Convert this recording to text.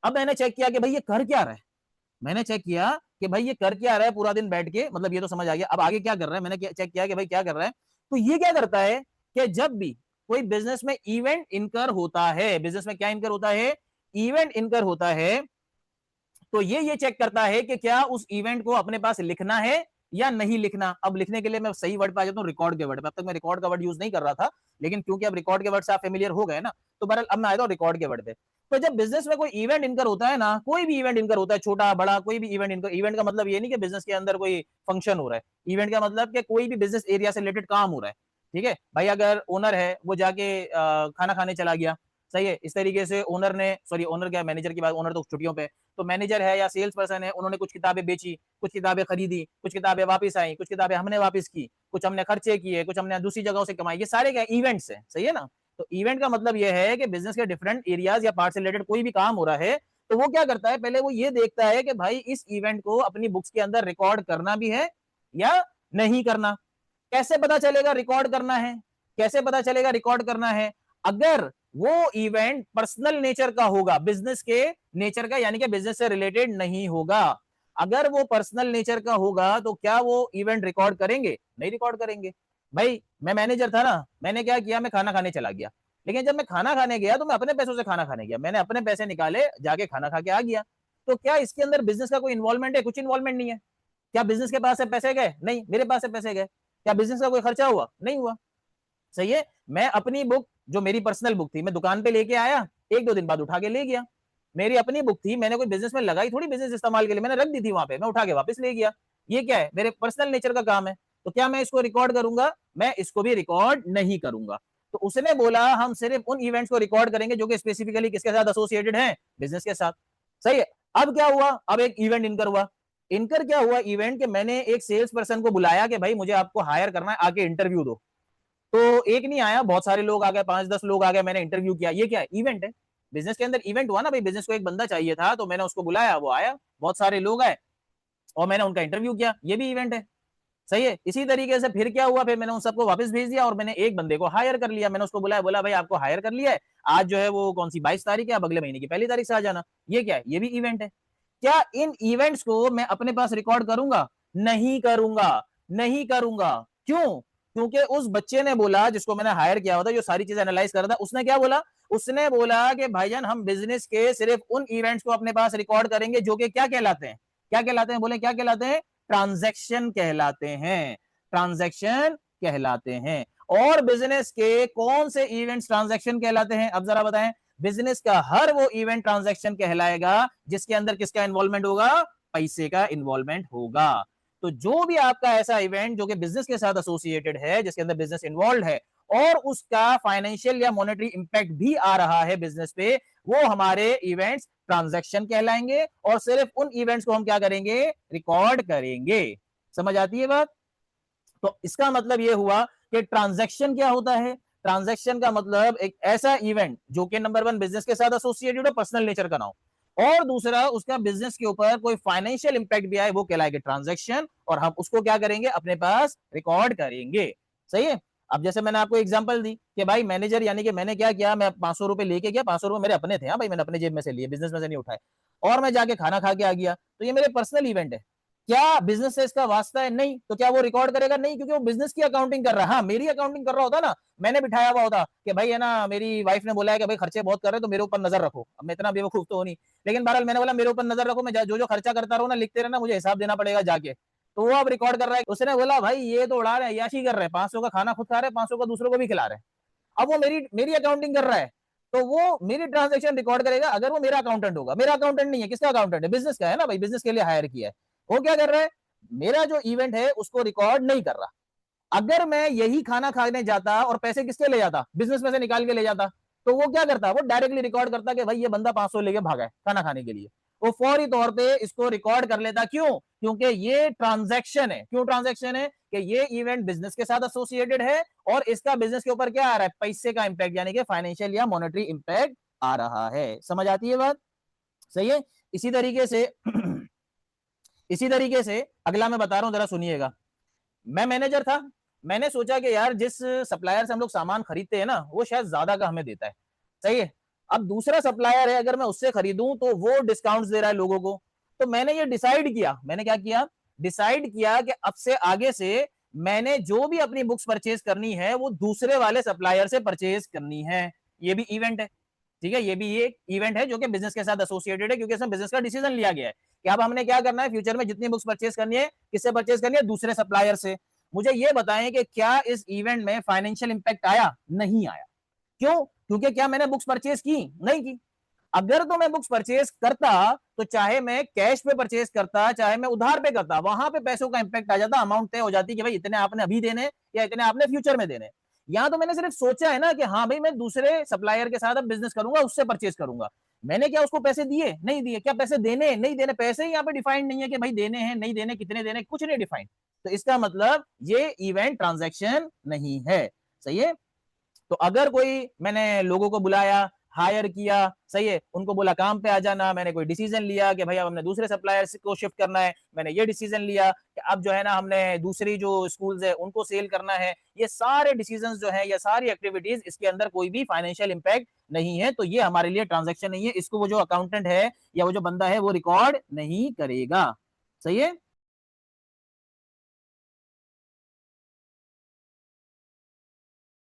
अब मैंने चेक किया कि भाई ये कर क्या रहा है, मैंने चेक किया कि भाई ये कर क्या रहा है पूरा दिन बैठ के, मतलब ये तो समझ आ गया, अब आगे क्या कर रहा है, मैंने चेक किया कि भाई क्या कर रहा है। तो ये क्या करता है कि जब भी कोई बिजनेस में इवेंट इनकर होता है, बिजनेस में क्या इनकर होता है, इवेंट इनकर होता है, तो ये चेक करता है कि क्या उस इवेंट को अपने पास लिखना है या नहीं लिखना। अब लिखने के लिए मैं सही वर्ड पे आ जाता हूँ, रिकॉर्ड के वर्ड पे। अब तक मैं रिकॉर्ड का वर्ड यूज नहीं कर रहा था, लेकिन क्योंकि अब रिकॉर्ड के वर्ड से आप फेमिलियर हो गए ना, तो बहरहाल अब मैं आया हूँ रिकॉर्ड के वर्ड पे। तो जब बिजनेस में कोई इवेंट इनकर होता है ना, कोई भी इवेंट इनकर होता है, छोटा बड़ा कोई भी इवेंट इनकर, इवेंट का मतलब ये नहीं कि बिजनेस के अंदर कोई फंक्शन हो रहा है, इवेंट का मतलब कि कोई भी बिजनेस एरिया से रिलेटेड काम हो रहा है। ठीक है भाई, अगर ओनर है वो जाके खाना खाने चला गया, सही है, इस तरीके से ओनर ने, सॉरी ओनर क्या, मैनेजर की बात, ओनर तो छुट्टियों पे, तो मैनेजर है या सेल्स पर्सन है, उन्होंने कुछ किताबें बेची, कुछ किताबें खरीदी, कुछ किताबें वापस आई, कुछ किताबें हमने वापस की, कुछ हमने खर्चे किए, कुछ हमने दूसरी जगहों से कमाई, ये सारे क्या इवेंट्स हैं, सही है ना। तो इवेंट का मतलब ये है कि बिजनेस के डिफरेंट एरियाज या पार्ट से रिलेटेड कोई भी काम हो रहा है, तो वो क्या करता है, पहले वो ये देखता है कि भाई इस इवेंट को अपनी बुक्स के अंदर रिकॉर्ड करना भी है या नहीं करना। कैसे पता चलेगा रिकॉर्ड करना है, कैसे पता चलेगा रिकॉर्ड करना है, अगर वो इवेंट पर्सनल नेचर का होगा, बिजनेस के नेचर का, यानी कि बिजनेस से रिलेटेड नहीं होगा। अगर वो पर्सनल नेचर का होगा तो क्या वो इवेंट रिकॉर्ड करेंगे, नहीं रिकॉर्ड करेंगे। भाई मैं मैनेजर था ना, मैंने क्या किया, मैं खाना खाने चला गया, लेकिन जब मैं खाना खाने गया तो मैं अपने पैसों से खाना खाने गया, मैंने अपने पैसे निकाले, जाके खाना खा के आ गया। तो क्या इसके अंदर बिजनेस का कोई इन्वॉल्वमेंट है, कुछ इन्वॉल्वमेंट नहीं है। क्या बिजनेस के पास से पैसे गए, नहीं, मेरे पास से पैसे गए। क्या बिजनेस का कोई खर्चा हुआ, नहीं हुआ। सही है, मैं अपनी बुक, जो मेरी पर्सनल बुक थी, मैं दुकान पे लेके आया, एक दो दिन बाद उठा के ले गया, मेरी अपनी बुक थी, मैंने कोई बिजनेस में लगाई थोड़ी, बिजनेस इस्तेमाल के लिए मैंने रख दी थी वहां पे, मैं उठा के वापस ले गया। ये क्या है, मेरे पर्सनल नेचर का काम है। तो क्या मैं इसको रिकॉर्ड करूंगा, मैं इसको भी रिकॉर्ड नहीं करूंगा। तो उसने बोला हम सिर्फ उन इवेंट्स को रिकॉर्ड करेंगे जो कि स्पेसिफिकली किसके साथ एसोसिएटेड है, बिजनेस के साथ। सही है। अब क्या हुआ, अब एक इवेंट इनकर हुआ, इनकर क्या हुआ इवेंट, कि मैंने एक सेल्स पर्सन को बुलाया कि भाई मुझे आपको हायर करना है, आके इंटरव्यू दो। तो एक नहीं आया, बहुत सारे लोग आ गए, 5-10 लोग आ गए, मैंने इंटरव्यू किया। ये क्या है, इवेंट है, बिजनेस के अंदर इवेंट हुआ ना भाई, बिजनेस को एक बंदा चाहिए था, तो मैंने उसको बुलाया, वो आया, बहुत सारे लोग आए और मैंने उनका इंटरव्यू किया, ये भी इवेंट है। सही है। इसी तरीके से फिर क्या हुआ, फिर मैंने उन सबको वापस भेज दिया और मैंने एक बंदे को हायर कर लिया, मैंने उसको बुलाया, बोला भाई आपको हायर कर लिया है, आज जो है वो कौन सी 22 तारीख है, अब अगले महीने की 1 तारीख से आ जाना। ये क्या है, ये भी इवेंट है। क्या इन इवेंट्स को मैं अपने पास रिकॉर्ड करूंगा, नहीं करूंगा, नहीं करूंगा। क्यों, क्योंकि उस बच्चे ने बोला, जिसको मैंने हायर किया हुआ था, जो सारी चीजें एनालाइज कर रहा था, उसने क्या बोला, उसने बोला कि भाईजान हम बिजनेस के सिर्फ उन इवेंट्स को अपने पास रिकॉर्ड करेंगे जो कि क्या कहलाते हैं, क्या कहलाते हैं, बोले क्या कहलाते हैं, ट्रांजैक्शन कहलाते हैं, ट्रांजैक्शन कहलाते हैं। और बिजनेस के कौन से इवेंट्स ट्रांजैक्शन कहलाते हैं, अब जरा बताएं। बिजनेस का हर वो इवेंट ट्रांजैक्शन कहलाएगा जिसके अंदर किसका इन्वॉल्वमेंट होगा, पैसे का इन्वॉल्वमेंट होगा। तो जो भी आपका ऐसा इवेंट जो कि बिजनेस के साथ एसोसिएटेड है, जिसके अंदर बिजनेस इन्वॉल्व है और उसका फाइनेंशियल या मॉनेटरी इंपैक्ट भी आ रहा है बिजनेस पे, वो हमारे इवेंट्स ट्रांजैक्शन कहलाएंगे और सिर्फ उन इवेंट्स को हम क्या करेंगे, रिकॉर्ड करेंगे। समझ आती है बात। तो इसका मतलब यह हुआ कि ट्रांजैक्शन क्या होता है, ट्रांजैक्शन का मतलब एक ऐसा इवेंट जो कि नंबर 1 बिजनेस के साथ एसोसिएटेड हो, पर्सनल नेचर का ना हो, और दूसरा उसका बिजनेस के ऊपर कोई फाइनेंशियल इंपैक्ट भी आए, वो कहलाएगा ट्रांजैक्शन, और हम उसको क्या करेंगे, अपने पास रिकॉर्ड करेंगे। सही है। अब जैसे मैंने आपको एग्जांपल दी कि भाई मैनेजर, यानी कि मैंने क्या किया, मैं 500 रुपए लेके गया, 500 रुपए मेरे अपने थे, हाँ भाई मैंने अपने जेब में से लिए, बिजनेस में से नहीं उठाए, और मैं जाके खाना खा के आ गया, तो ये मेरे पर्सनल इवेंट है। क्या बिजनेस से इसका वास्ता है, नहीं, तो क्या वो रिकॉर्ड करेगा, नहीं, क्योंकि वो बिजनेस की अकाउंटिंग कर रहा है। हाँ, मेरी अकाउंटिंग कर रहा होता ना, मैंने बिठाया हुआ होता कि भाई है ना, मेरी वाइफ ने बोला है कि भाई खर्चे बहुत कर रहे हैं तो मेरे ऊपर नजर रखो, अब मैं इतना बेवकूफ तो हो नहीं, लेकिन बहरहाल मैंने बोला मेरे ऊपर नजर रखो, मैं जो जो खर्चा करता रहूं ना, लिखते रहना, मुझे हिसाब देना पड़ेगा जाके। तो वो अब रिकॉर्ड कर रहा है, उसने बोला भाई ये तो उड़ा रहे हैं, याशी कर रहे हैं, 500 का खाना खुद खा रहे हैं, 500 का दूसरों को भी खिला रहे हैं। अब वो मेरी मेरी अकाउंटिंग कर रहा है, तो वो मेरी ट्रांजेक्शन रिकॉर्ड करेगा अगर वो मेरा अकाउंटेंट होगा। मेरा अकाउंटेंट नहीं है, किसका अकाउंटेंट है, बिजनेस का है ना भाई, बिजनेस के लिए हायर किया है। वो क्या कर रहा है, मेरा जो इवेंट है उसको रिकॉर्ड नहीं कर रहा। अगर मैं यही खाना खाने जाता और पैसे किसके ले जाता, बिजनेस में से निकाल के ले जाता, तो वो क्या करता, वो डायरेक्टली रिकॉर्ड करता कि भाई ये बंदा 500 लेके भागा है खाना खाने के लिए। वो फौरी तौर पे इसको रिकॉर्ड कर लेता, क्यों, क्योंकि ये ट्रांजैक्शन है। क्यों ट्रांजैक्शन है, कि ये इवेंट बिजनेस के साथ एसोसिएटेड है और इसका बिजनेस के ऊपर क्या आ रहा है, पैसे का इंपैक्ट, यानी कि फाइनेंशियल या मॉनेटरी इंपैक्ट आ रहा है। समझ आती है बात। सही है। इसी तरीके से इसी तरीके से अगला मैं बता रहा हूं, जरा सुनिएगा। मैं मैनेजर था, मैंने सोचा कि यार जिस सप्लायर से हम लोग सामान खरीदते हैं ना, वो शायद ज्यादा का हमें देता है। सही है। अब दूसरा सप्लायर है, अगर मैं उससे खरीदूं तो वो डिस्काउंट्स दे रहा है लोगों को, तो मैंने ये डिसाइड किया, मैंने क्या किया, डिसाइड किया कि अब से आगे से मैंने जो भी अपनी बुक्स परचेज करनी है वो दूसरे वाले सप्लायर से परचेज करनी है। ये भी इवेंट है, ठीक है, ये भी एक इवेंट है जो कि बिजनेस के साथ एसोसिएटेड है, क्योंकि इसमें बिजनेस का डिसीजन लिया गया है कि अब हमने क्या करना है, फ्यूचर में जितनी बुक्स परचेज करनी है किससे परचेज करनी है, दूसरे सप्लायर से। मुझे ये बताएं कि क्या इस इवेंट में फाइनेंशियल इंपैक्ट आया? नहीं आया। क्यों? क्योंकि क्या मैंने बुक्स परचेज की? नहीं की। अगर तो मैं बुक्स परचेज करता तो चाहे मैं कैश पे परचेज करता चाहे मैं उधार पे करता, वहां पे पैसों का इंपैक्ट आ जाता, अमाउंट तय हो जाती कि भाई इतने आपने अभी देने या इतने आपने फ्यूचर में देने। यहां तो मैंने सिर्फ सोचा है ना कि हाँ भाई मैं दूसरे सप्लायर के साथ अब बिजनेस करूंगा, उससे परचेज करूंगा। मैंने क्या उसको पैसे दिए? नहीं दिए। क्या पैसे देने? नहीं देने। पैसे ही यहाँ पे डिफाइंड नहीं है कि भाई देने हैं नहीं देने, कितने देने, कुछ नहीं डिफाइंड। तो इसका मतलब ये इवेंट ट्रांजैक्शन नहीं है। सही है। तो अगर कोई मैंने लोगों को बुलाया, हायर किया, सही है, उनको बोला काम पे आ जाना, मैंने कोई डिसीजन लिया कि भाई अब हमने दूसरे सप्लायर को शिफ्ट करना है, मैंने ये डिसीजन लिया कि अब जो है ना हमने दूसरी जो स्कूल्स है उनको सेल करना है, ये सारे डिसीजंस जो है, ये सारी एक्टिविटीज, इसके अंदर कोई भी फाइनेंशियल इंपैक्ट नहीं है, तो ये हमारे लिए ट्रांजेक्शन नहीं है। इसको वो जो अकाउंटेंट है या वो जो बंदा है वो रिकॉर्ड नहीं करेगा। सही है।